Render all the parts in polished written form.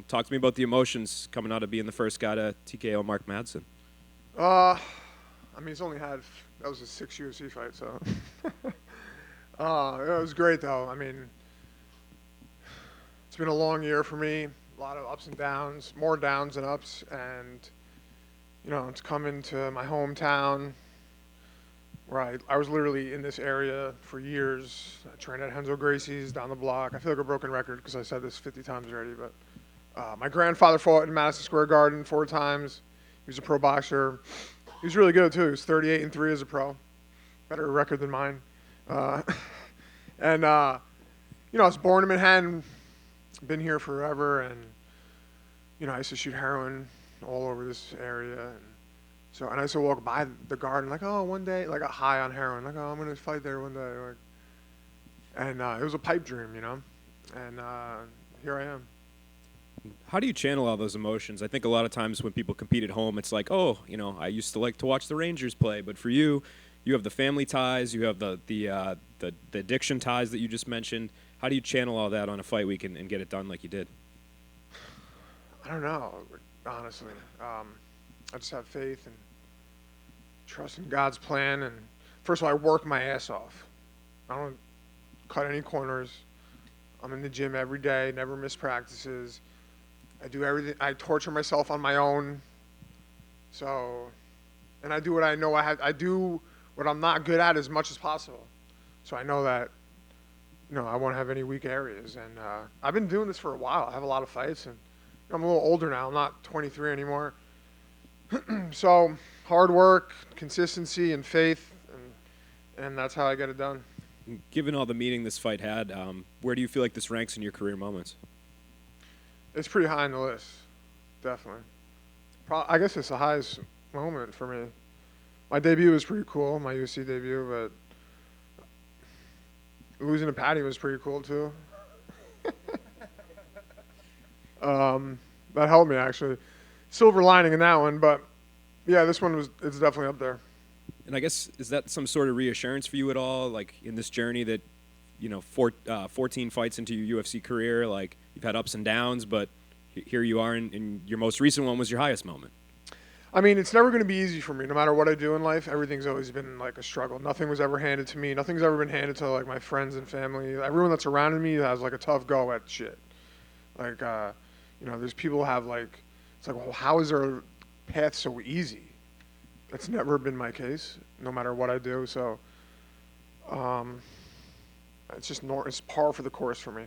Talk to me about the emotions coming out of being the first guy to TKO Mark Madsen. I mean, that was his sixth UFC fight, so. It was great, though. I mean, it's been a long year for me, a lot of ups and downs, more downs than ups, and, it's coming to my hometown where I was literally in this area for years. I trained at Henzo Gracie's down the block. I feel like a broken record because I said this 50 times already, but my grandfather fought in Madison Square Garden 4 times. He was a pro boxer. He was really good too. He was 38-3 as a pro, better record than mine. Uh, and I was born in Manhattan, been here forever, and I used to shoot heroin all over this area, and I used to walk by the garden like, oh, one day, like a high on heroin, like, oh, I'm gonna fight there one day, like, and it was a pipe dream, and here I am. How do you channel all those emotions? I think a lot of times when people compete at home, it's like, oh, I used to like to watch the Rangers play, but for you, you have the family ties, you have the addiction ties that you just mentioned. How do you channel all that on a fight week and get it done like you did? I don't know, honestly. I just have faith and trust in God's plan. And first of all, I work my ass off. I don't cut any corners. I'm in the gym every day, never miss practices. I do everything. I torture myself on my own. So, and I do what I know I have. I do what I'm not good at as much as possible. So I know that, I won't have any weak areas. And I've been doing this for a while. I have a lot of fights, and I'm a little older now. I'm not 23 anymore. So hard work, consistency, and faith, and that's how I get it done. Given all the meaning this fight had, where do you feel like this ranks in your career moments? It's pretty high on the list, definitely. I guess it's the highest moment for me. My debut was pretty cool, my UFC debut, but losing to Patty was pretty cool too. That helped me actually. Silver lining in that one, but yeah, it's definitely up there. And I guess, is that some sort of reassurance for you at all, like in this journey that, 14 fights into your UFC career, like you've had ups and downs, but here you are, and your most recent one was your highest moment. I mean, it's never going to be easy for me. No matter what I do in life, everything's always been like a struggle. Nothing was ever handed to me. Nothing's ever been handed to like my friends and family. Everyone that's surrounded me has like a tough go at shit. Like, there's people who have like, it's like, well, how is their path so easy? That's never been my case, no matter what I do. So, it's par for the course for me.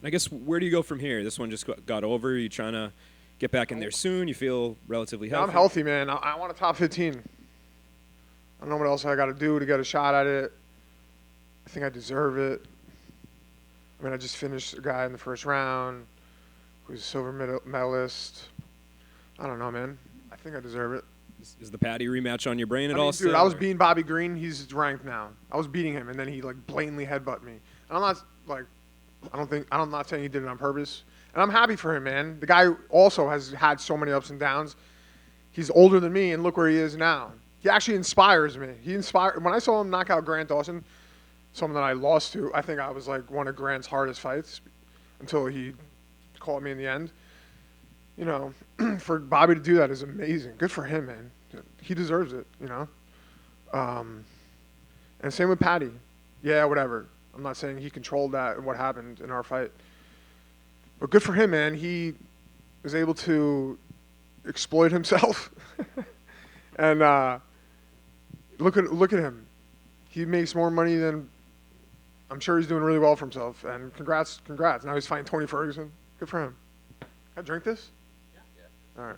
I guess, where do you go from here? This one just got over. Are you trying to get back in there soon? You feel relatively healthy? I'm healthy, man. I want a top 15. I don't know what else I got to do to get a shot at it. I think I deserve it. I mean, I just finished a guy in the first round who's a silver medalist. I don't know, man. I think I deserve it. Is the Patty rematch on your brain at all? Dude, still, I was beating Bobby Green. He's ranked now. I was beating him, and then he like blatantly headbutted me. And I'm not like, I'm not saying he did it on purpose. And I'm happy for him, man. The guy also has had so many ups and downs. He's older than me, and look where he is now. He actually inspires me. When I saw him knock out Grant Dawson, someone that I lost to. I think I was like one of Grant's hardest fights until he caught me in the end. For Bobby to do that is amazing. Good for him, man. He deserves it, And same with Patty. Yeah, whatever. I'm not saying he controlled that and what happened in our fight. But good for him, man. He was able to exploit himself. And look at him. He makes more money than I'm sure he's doing really well for himself. And congrats. Now he's fighting Tony Ferguson. Good for him. Can I drink this? All right.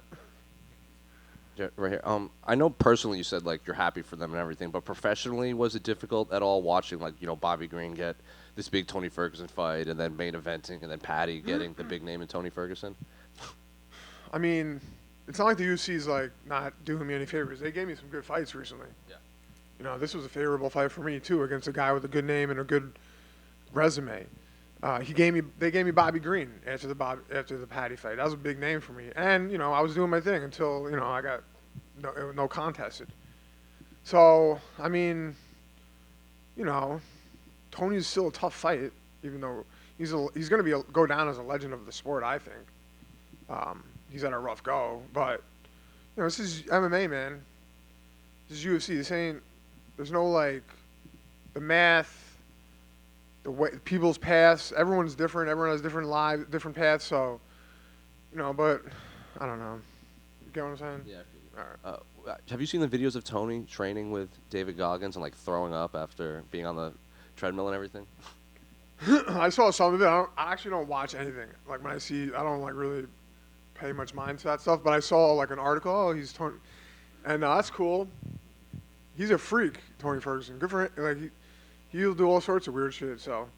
Yeah, right here. I know personally you said like you're happy for them and everything, but professionally, was it difficult at all watching like Bobby Green get this big Tony Ferguson fight and then main eventing and then Patty getting the big name in Tony Ferguson? I mean, it's not like the UFC's like not doing me any favors. They gave me some good fights recently. Yeah. This was a favorable fight for me too against a guy with a good name and a good resume. They gave me Bobby Green after the Patty fight. That was a big name for me. And, I was doing my thing until, I got no contested. So, I mean, Tony's still a tough fight, even though he's going to go down as a legend of the sport, I think. He's had a rough go, but this is MMA, man. This is UFC. This ain't. There's no like the math, the way people's paths. Everyone's different. Everyone has different lives, different paths. So, but I don't know. You get what I'm saying? Yeah. All right. Have you seen the videos of Tony training with David Goggins and like throwing up after being on the treadmill and everything? I saw some of it. I actually don't watch anything. Like when I see, I don't like really pay much mind to that stuff. But I saw like an article. Oh, he's Tony, and that's cool. He's a freak, Tony Ferguson. Good for him. Like he'll do all sorts of weird shit. So,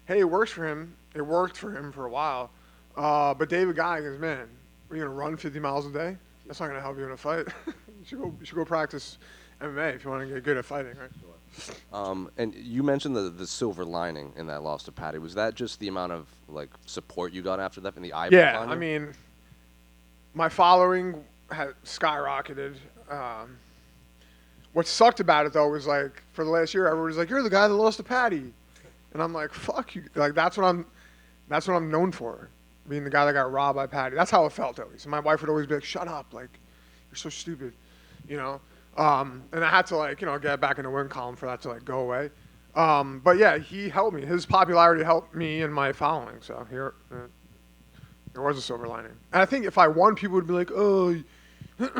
hey, it works for him. It worked for him for a while. But David Goggins, man, are you gonna run 50 miles a day? That's not gonna help you in a fight. You should go practice MMA if you want to get good at fighting, right? And you mentioned the silver lining in that loss to Patty. Was that just the amount of like support you got after that and the eyeballs Yeah, on you? I mean, my following had skyrocketed. What sucked about it though was like for the last year, everybody was like, "You're the guy that lost to Patty," and I'm like, "Fuck you!" Like that's what I'm known for, being the guy that got robbed by Patty. That's how it felt at least. And my wife would always be like, "Shut up! Like, you're so stupid," And I had to get back in the win column for that to go away. But yeah, he helped me. His popularity helped me and my following. So here, there was a silver lining. And I think if I won, people would be like, "Oh,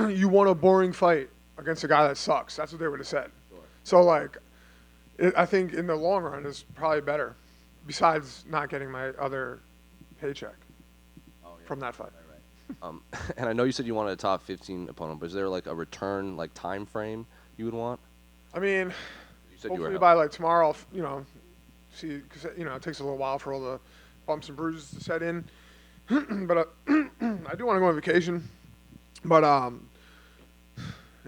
you won a boring fight against a guy that sucks." That's what they would have said. Sure. So I think in the long run is probably better. Besides not getting my other paycheck from that fight. And I know you said you wanted a top 15 opponent, but is there like a return time frame you would want? I mean, You said hopefully you were by tomorrow, see, because it takes a little while for all the bumps and bruises to set in. But I do want to go on vacation. But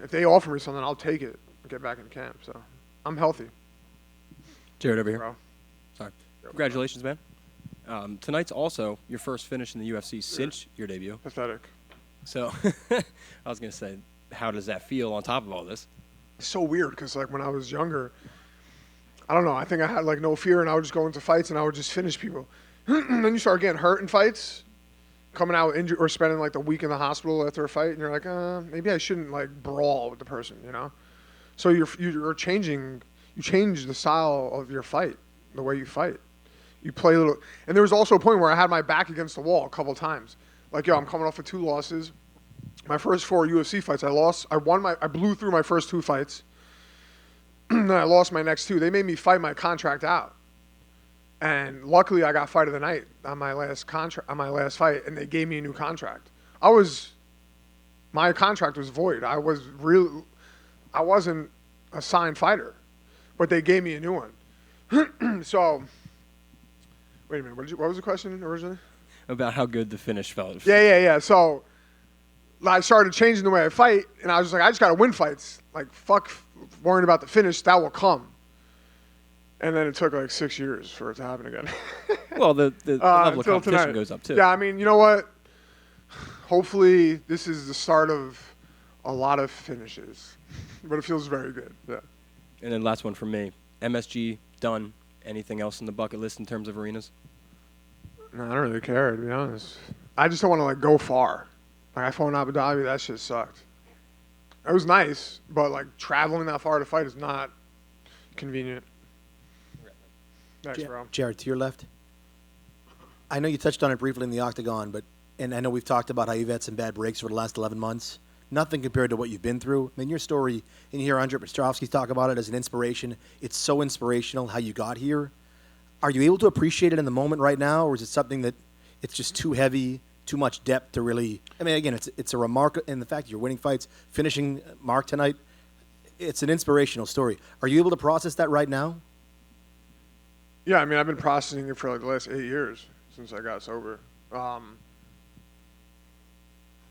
if they offer me something, I'll take it and get back in camp. So I'm healthy, Jared over here. bro. Sorry. Congratulations, man. Tonight's also your first finish in the UFC since your debut. Pathetic. So I was going to say, how does that feel on top of all this? It's so weird because when I was younger, I don't know. I think I had no fear, and I would just go into fights and I would just finish people. And then you start getting hurt in fights, coming out injured or spending the week in the hospital after a fight, and you're like, maybe I shouldn't brawl with the person, So you're changing. You change the style of your fight, the way you fight. You play a little, and there was also a point where I had my back against the wall a couple of times. I'm coming off of 2 losses. My first 4 UFC fights, I lost. I blew through my first 2 fights. Then I lost my next 2. They made me fight my contract out. And luckily, I got fight of the night on my last fight, and they gave me a new contract. My contract was void. I wasn't a signed fighter, but they gave me a new one. So, wait a minute. What was the question originally? About how good the finish felt. Yeah. So I started changing the way I fight, and I was just like, I just got to win fights. Fuck worrying about the finish. That will come. And then it took 6 years for it to happen again. Well, the level of competition tonight. goes up, too. Yeah, I mean, you know what? Hopefully this is the start of a lot of finishes. But it feels very good, yeah. And then last one from me. MSG, done. Anything else in the bucket list in terms of arenas? No, I don't really care, to be honest. I just don't want to go far. I fought in Abu Dhabi, that shit sucked. It was nice, but traveling that far to fight is not convenient. Thanks, bro. Jared, to your left. I know you touched on it briefly in the octagon, and I know we've talked about how you've had some bad breaks over the last 11 months. Nothing compared to what you've been through. I mean, your story, and you hear Andre Petrovsky talk about it as an inspiration. It's so inspirational how you got here. Are you able to appreciate it in the moment right now, or is it something that it's just too heavy, too much depth to really? I mean, again, it's a remark, and the fact that you're winning fights, finishing Mark tonight, it's an inspirational story. Are you able to process that right now? Yeah, I mean, I've been processing it for the last 8 years since I got sober.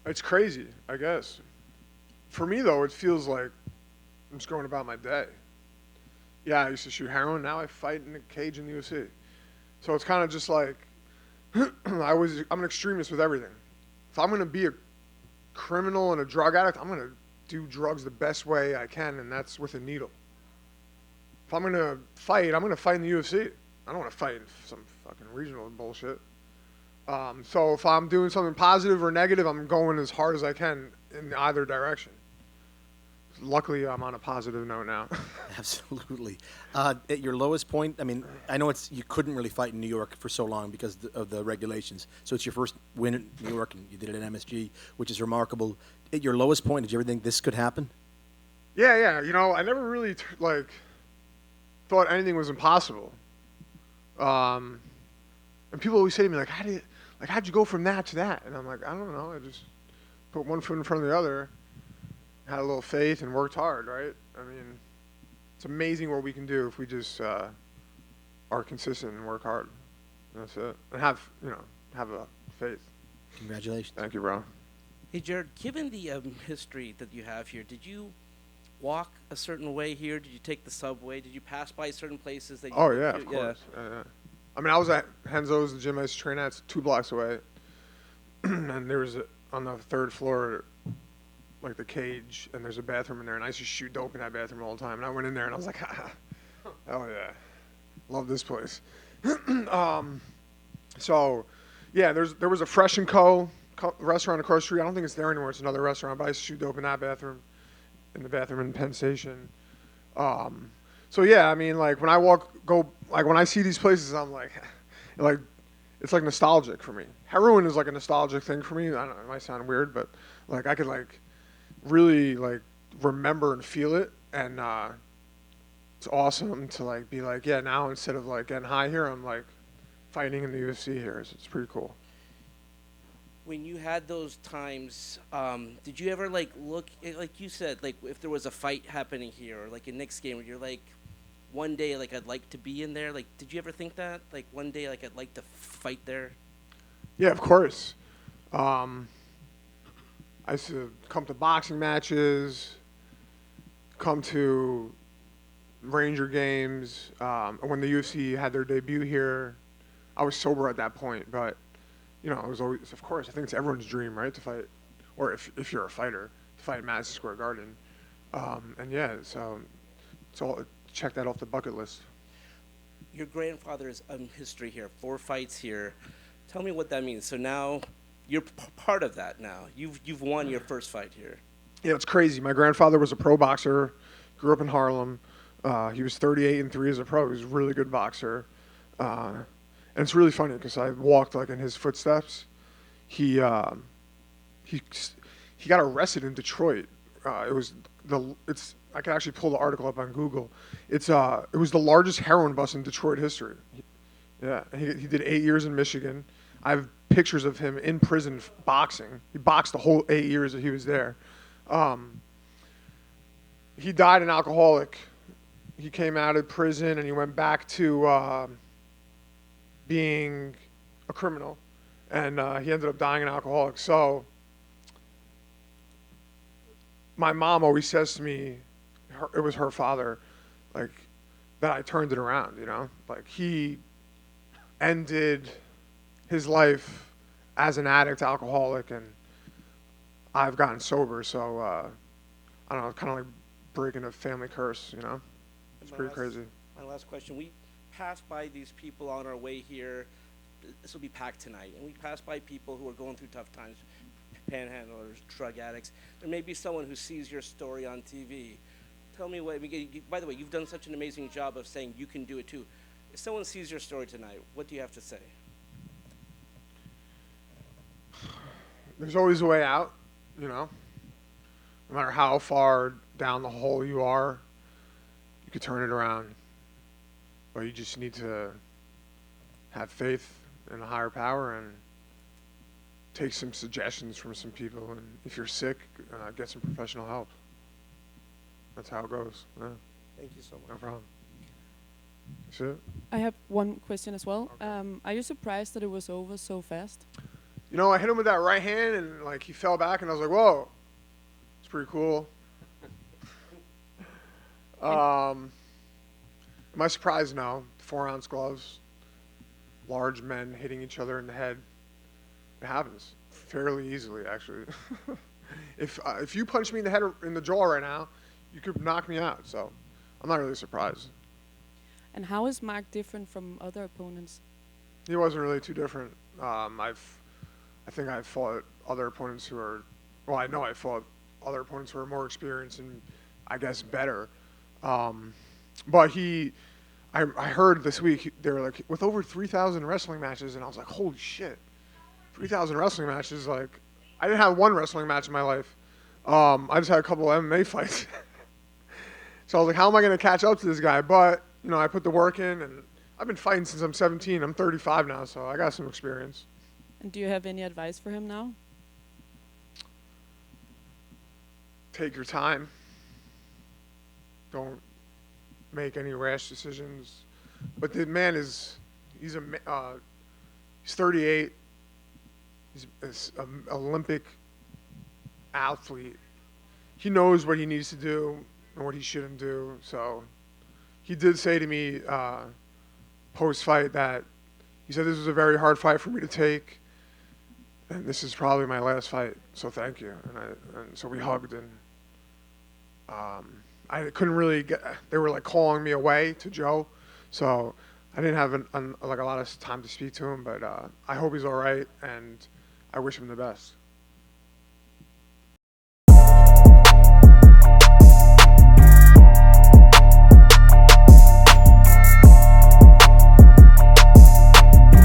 It's crazy, I guess. For me, though, it feels like I'm just going about my day. Yeah, I used to shoot heroin. Now I fight in a cage in the UFC. So it's kind of just I'm an extremist with everything. If I'm going to be a criminal and a drug addict, I'm going to do drugs the best way I can, and that's with a needle. If I'm going to fight, I'm going to fight in the UFC. I don't want to fight in some fucking regional bullshit. So if I'm doing something positive or negative, I'm going as hard as I can in either direction. Luckily, I'm on a positive note now. Absolutely. At your lowest point, I mean, I know you couldn't really fight in New York for so long because of the regulations. So it's your first win in New York, and you did it at MSG, which is remarkable. At your lowest point, did you ever think this could happen? Yeah. I never really thought anything was impossible. And people always say to me like, how'd you go from that to that? And I'm like, I don't know. I just put one foot in front of the other, had a little faith, and worked hard. Right? I mean, it's amazing what we can do if we just are consistent and work hard. That's it. And have a faith. Congratulations. Thank you, bro. Hey, Jared, given the history that you have here, did you walk a certain way here? Did you take the subway? Did you pass by certain places that you Oh, yeah, of course. Yeah. I mean, I was at Henzo's, the gym I used to train at. It's 2 blocks away. And there was, on the 3rd floor, like the cage, and there's a bathroom in there. And I used to shoot dope in that bathroom all the time. And I went in there, and I was like, oh, yeah. Love this place. So, yeah, there was a Fresh & Co. Restaurant across the street. I don't think it's there anymore. It's another restaurant, but I used to shoot dope in that bathroom, in the bathroom in Penn Station. So yeah, I mean, like when I see these places, I'm like, it's like nostalgic for me. Heroin is like a nostalgic thing for me. I don't know, it might sound weird, but like I could like really like remember and feel it, and it's awesome to like be like, yeah, now instead of like getting high here, I'm like fighting in the UFC here. So it's pretty cool. When you had those times, did you ever like look, like you said, like if there was a fight happening here, or like a Knicks game, where you're like, one day, like I'd like to be in there. Like, did you ever think that? Like one day, like I'd like to fight there. Yeah, of course. I used to come to boxing matches, come to Ranger games. When the UFC had their debut here, I was sober at that point, but it was always, of course, I think it's everyone's dream, right, to fight, or if you're a fighter, to fight at Madison Square Garden. And yeah, so it's all, check that off the bucket list. Your grandfather's history here, 4 fights here. Tell me what that means. So now you're part of that now. You've won your first fight here. Yeah, it's crazy. My grandfather was a pro boxer, grew up in Harlem. He was 38-3 as a pro. He was a really good boxer. And it's really funny because I walked like in his footsteps. He got arrested in Detroit. I could actually pull the article up on Google. It was the largest heroin bust in Detroit history. Yeah, he did 8 years in Michigan. I have pictures of him in prison boxing. He boxed the whole 8 years that he was there. He died an alcoholic. He came out of prison and he went back to being a criminal, and he ended up dying an alcoholic. So my mom always says to me, it was her father, like, that I turned it around, like he ended his life as an addict, alcoholic, and I've gotten sober. So I don't know, kind of like breaking a family curse, It's pretty crazy. My last question. We passed by these people on our way here. This will be packed tonight. And we passed by people who are going through tough times, panhandlers, drug addicts. There may be someone who sees your story on TV. Tell me what, by the way, you've done such an amazing job of saying you can do it too. If someone sees your story tonight, what do you have to say? There's always a way out, No matter how far down the hole you are, you could turn it around. But you just need to have faith in a higher power and take some suggestions from some people. And if you're sick, get some professional help. That's how it goes. Yeah. Thank you so much. No problem. That's it. I have one question as well. Are you surprised that it was over so fast? I hit him with that right hand, and like he fell back, and I was like, "Whoa, it's pretty cool." Am I surprised? No. 4-ounce gloves, large men hitting each other in the head. It happens fairly easily, actually. If you punch me in the head or in the jaw right now, you could knock me out. So I'm not really surprised. And how is Mark different from other opponents? He wasn't really too different. I think I've fought other opponents who are, well, I know I fought other opponents who are more experienced and I guess better. But I heard this week they were like with over 3,000 wrestling matches, and I was like, holy shit, 3,000 wrestling matches. Like, I didn't have one wrestling match in my life. I just had a couple of MMA fights. So I was like, how am I going to catch up to this guy? But, you know, I put the work in, and I've been fighting since I'm 17. I'm 35 now, so I got some experience. And do you have any advice for him now? Take your time. Don't make any rash decisions. But the man he's 38. He's an Olympic athlete. He knows what he needs to do and what he shouldn't do. So he did say to me post-fight that he said this was a very hard fight for me to take, and this is probably my last fight. So thank you. And so we hugged, and I couldn't really get. They were like calling me away to Joe, so I didn't have like a lot of time to speak to him. But I hope he's all right, and I wish him the best.